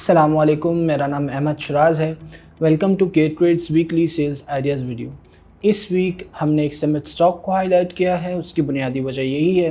अस्सलामुअलैकुम, मेरा नाम अहमद शराज है। Welcome to K trades weekly sales ideas video. इस वीक हमने एक समिट स्टॉक को हाईलाइट किया है। उसकी बुनियादी वजह यही है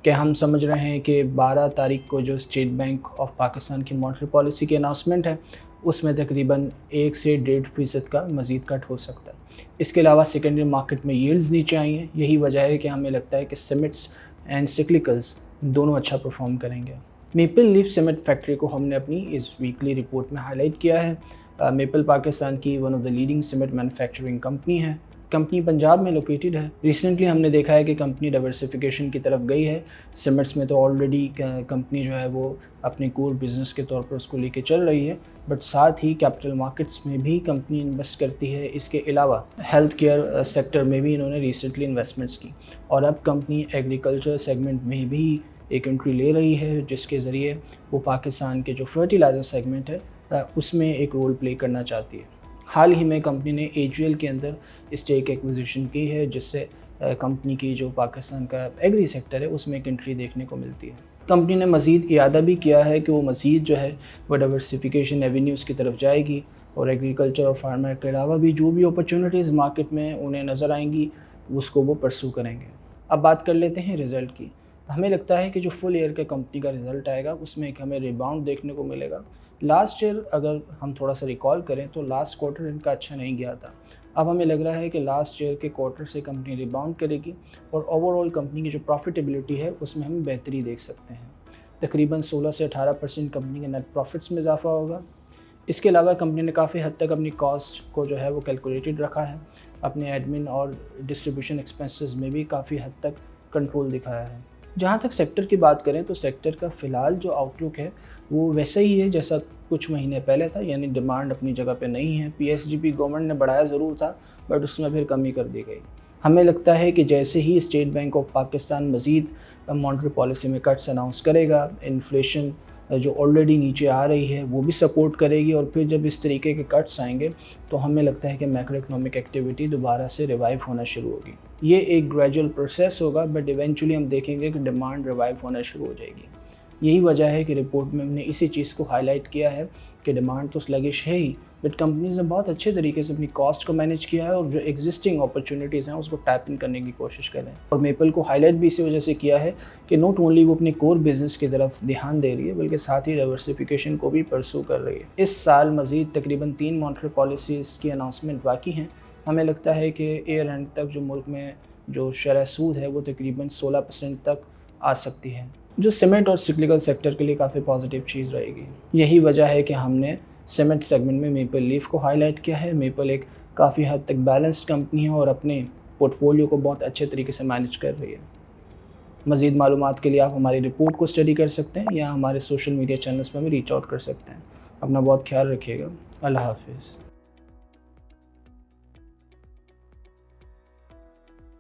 कि हम समझ रहे हैं कि 12 तारीख को जो स्टेट बैंक ऑफ पाकिस्तान की मॉनेटरी पॉलिसी की अनाउंसमेंट है, उसमें तकरीबन 1 से 1.5% का मज़ीद कट हो सकता है। इसके अलावा सेकेंडरी मार्केट में यील्ड्स नीचे आई हैं। यही वजह है कि हमें लगता है कि समिट्स एंड सिक्लिकल्स दोनों अच्छा परफॉर्म करेंगे। मेपल लीफ सीमेंट फैक्ट्री को हमने अपनी इस वीकली रिपोर्ट में हाईलाइट किया है। मेपल पाकिस्तान की one of the leading cement manufacturing company है। कंपनी पंजाब में लोकेटेड है। रिसेंटली हमने देखा है कि कंपनी डाइवर्सिफिकेशन की तरफ गई है। सीमेंट्स में तो ऑलरेडी कंपनी जो है वो अपने कोर बिजनेस के तौर पर उसको लेके चल रही है, बट साथ ही कैपिटल मार्केट्स में भी कंपनी इन्वेस्ट करती है। इसके अलावा हेल्थ केयर सेक्टर में भी इन्होंने रिसेंटली इन्वेस्टमेंट्स की और अब कंपनी एग्रीकल्चर सेगमेंट में भी एक एंट्री ले रही है, जिसके ज़रिए वो पाकिस्तान के जो फर्टिलाइज़र सेगमेंट है उसमें एक रोल प्ले करना चाहती है। हाल ही में कंपनी ने एचयूएल के अंदर स्टेक एक्विजिशन की है, जिससे कंपनी की जो पाकिस्तान का एग्री सेक्टर है उसमें एक एंट्री देखने को मिलती है। कंपनी ने मज़ीद इरादा भी किया है कि वो मज़ीद जो है वो डाइवर्सिफिकेशन एवेन्यूज़ की तरफ जाएगी और एग्रीकल्चर और फार्मर के अलावा भी जो भी अपॉर्चुनिटीज़ मार्केट में उन्हें नज़र आएंगी उसको वो परसू करेंगे। अब बात कर लेते हैं रिज़ल्ट की। हमें लगता है कि जो फुल ईयर का कंपनी का रिज़ल्ट आएगा उसमें एक हमें रिबाउंड देखने को मिलेगा। लास्ट ईयर अगर हम थोड़ा सा रिकॉल करें तो लास्ट क्वार्टर इनका अच्छा नहीं गया था। अब हमें लग रहा है कि लास्ट ईयर के क्वार्टर से कंपनी रिबाउंड करेगी और ओवरऑल कंपनी की जो प्रॉफिटेबिलिटी है उसमें हम बेहतरी देख सकते हैं। तकरीबन 16 से 18% कंपनी के नेट प्रॉफिट्स में इजाफा होगा। इसके अलावा कंपनी ने काफ़ी हद तक अपनी कॉस्ट को जो है वो कैलकुलेटेड रखा है। अपने एडमिन और डिस्ट्रीब्यूशन एक्सपेंसेस में भी काफ़ी हद तक कंट्रोल दिखाया है। जहाँ तक सेक्टर की बात करें तो सेक्टर का फ़िलहाल जो आउटलुक है वो वैसा ही है जैसा कुछ महीने पहले था, यानी डिमांड अपनी जगह पे नहीं है। पीएसजीपी गवर्नमेंट ने बढ़ाया ज़रूर था, बट उसमें फिर कमी कर दी गई। हमें लगता है कि जैसे ही स्टेट बैंक ऑफ पाकिस्तान मज़ीद मॉनेटरी पॉलिसी में कट्स अनाउंस करेगा, इन्फ्लेशन जो ऑलरेडी नीचे आ रही है वो भी सपोर्ट करेगी और फिर जब इस तरीके के कट्स आएंगे तो हमें लगता है कि मैक्रो इकोनॉमिक एक्टिविटी दोबारा से रिवाइव होना शुरू होगी। ये एक ग्रेजुअल प्रोसेस होगा, बट इवेंचुअली हम देखेंगे कि डिमांड रिवाइव होना शुरू हो जाएगी। यही वजह है कि रिपोर्ट में हमने इसी चीज़ को हाईलाइट किया है कि डिमांड तो स्लगिश है ही, बट कंपनीज ने बहुत अच्छे तरीके से अपनी कॉस्ट को मैनेज किया है और जो एग्जिस्टिंग अपॉर्चुनिटीज़ हैं उसको टैप इन करने की कोशिश कर रहे हैं। और मेपल को हाईलाइट भी इसी वजह से किया है कि नॉट ओनली वो अपने कोर बिजनेस की तरफ ध्यान दे रही है, बल्कि साथ ही डाइवर्सिफिकेशन को भी परसू कर रही है। इस साल मज़ीद तकरीबन 3 मॉनेटरी पॉलिसीज़ की अनाउंसमेंट बाकी हैं। हमें लगता है कि ईयर एंड तक जो मुल्क में जो शरह सूद है वो तकरीबन 16% तक आ सकती है, जो सीमेंट और सिक्लिकल सेक्टर के लिए काफ़ी पॉजिटिव चीज़ रहेगी। यही वजह है कि हमने सीमेंट सेगमेंट में मेपल लीफ को हाईलाइट किया है। मेपल एक काफ़ी हद तक बैलेंस्ड कंपनी है और अपने पोर्टफोलियो को बहुत अच्छे तरीके से मैनेज कर रही है। मज़ीद मालूमात के लिए आप हमारी रिपोर्ट को स्टडी कर सकते हैं या हमारे सोशल मीडिया चैनल्स पर भी रीच आउट कर सकते हैं। अपना बहुत ख्याल रखिएगा। अल्लाह हाफिज़।